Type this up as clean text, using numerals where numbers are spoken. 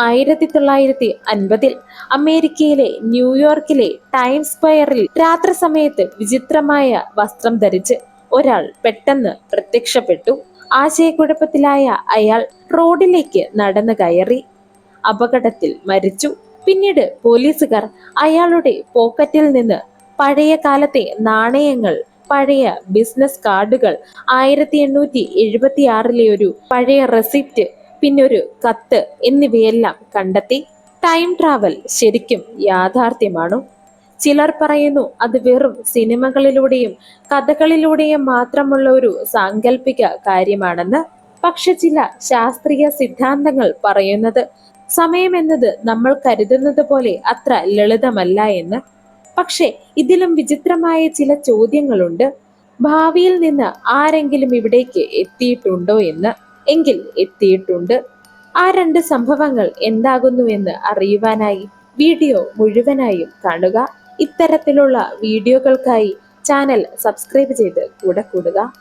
1950 അമേരിക്കയിലെ ന്യൂയോർക്കിലെ ടൈംസ് സ്ക്വയറിൽ രാത്രി സമയത്ത് വിചിത്രമായ വസ്ത്രം ധരിച്ച് ഒരാൾ പെട്ടെന്ന് പ്രത്യക്ഷപ്പെട്ടു. ആശയക്കുഴപ്പത്തിലായ അയാൾ റോഡിലേക്ക് നടന്നു കയറി അപകടത്തിൽ മരിച്ചു. പിന്നീട് പോലീസുകാർ അയാളുടെ പോക്കറ്റിൽ നിന്ന് പഴയ കാലത്തെ നാണയങ്ങൾ, പഴയ ബിസിനസ് കാർഡുകൾ, 1876 ഒരു പഴയ റെസിപ്റ്റ്, പിന്നൊരു കത്ത് എന്നിവയെല്ലാം കണ്ടെത്തി. ടൈം ട്രാവൽ ശരിക്കും യാഥാർത്ഥ്യമാണോ? ചിലർ പറയുന്നു അത് വെറും സിനിമകളിലൂടെയും കഥകളിലൂടെയും മാത്രമുള്ള ഒരു സാങ്കല്പിക കാര്യമാണെന്ന്. പക്ഷെ ചില ശാസ്ത്രീയ സിദ്ധാന്തങ്ങൾ പറയുന്നത് സമയം എന്നത് നമ്മൾ കരുതുന്നത് പോലെ അത്ര ലളിതമല്ല എന്ന്. പക്ഷെ ഇതിലും വിചിത്രമായ ചില ചോദ്യങ്ങളുണ്ട്. ഭാവിയിൽ നിന്ന് ആരെങ്കിലും ഇവിടേക്ക് എത്തിയിട്ടുണ്ടോ എന്ന്? എങ്കിൽ എത്തിയിട്ടുണ്ട്. ആ രണ്ട് സംഭവങ്ങൾ എന്താകുന്നുവെന്ന് അറിയുവാനായി വീഡിയോ മുഴുവനായും കാണുക. ഇത്തരത്തിലുള്ള വീഡിയോകൾക്കായി ചാനൽ സബ്സ്ക്രൈബ് ചെയ്ത് കൂടെ കൂടുക.